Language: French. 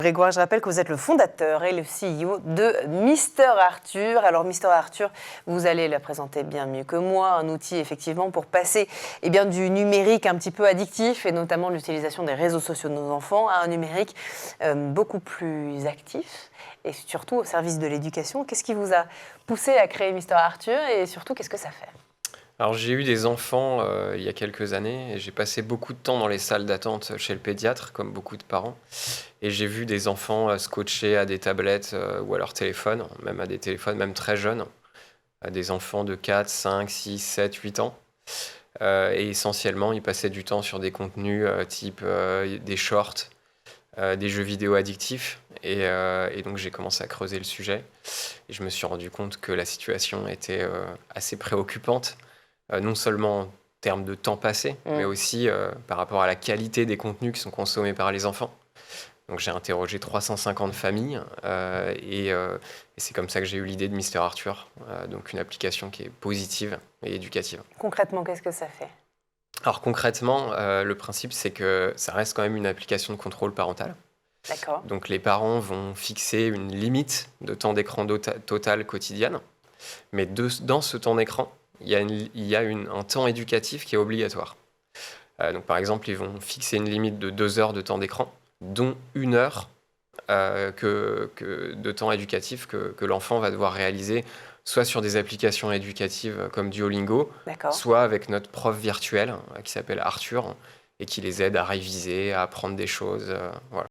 Grégoire, je rappelle que vous êtes le fondateur et le CEO de Mister Arthur. Alors Mister Arthur, vous allez la présenter bien mieux que moi, un outil effectivement pour passer du numérique un petit peu addictif et notamment l'utilisation des réseaux sociaux de nos enfants à un numérique beaucoup plus actif et surtout au service de l'éducation. Qu'est-ce qui vous a poussé à créer Mister Arthur et surtout qu'est-ce que ça fait ? Alors j'ai eu des enfants il y a quelques années et j'ai passé beaucoup de temps dans les salles d'attente chez le pédiatre, comme beaucoup de parents. Et j'ai vu des enfants scotchés à des tablettes ou à leur téléphone, même à des téléphones, même très jeunes, à des enfants de 4, 5, 6, 7, 8 ans. Et essentiellement, ils passaient du temps sur des contenus type des shorts, des jeux vidéo addictifs. Et donc j'ai commencé à creuser le sujet. Et je me suis rendu compte que la situation était assez préoccupante. Non seulement en termes de temps passé, mais aussi par rapport à la qualité des contenus qui sont consommés par les enfants. Donc j'ai interrogé 350 familles et c'est comme ça que j'ai eu l'idée de Mister Arthur, donc une application qui est positive et éducative. Concrètement, qu'est-ce que ça fait ? Alors concrètement, le principe c'est que ça reste quand même une application de contrôle parental. D'accord. Donc les parents vont fixer une limite de temps d'écran total quotidienne, mais dans ce temps d'écran, il y a un temps éducatif qui est obligatoire. Donc par exemple, ils vont fixer une limite de 2 heures de temps d'écran, dont 1 heure de temps éducatif que l'enfant va devoir réaliser, soit sur des applications éducatives comme Duolingo, soit avec notre prof virtuel qui s'appelle Arthur et qui les aide à réviser, à apprendre des choses. Voilà.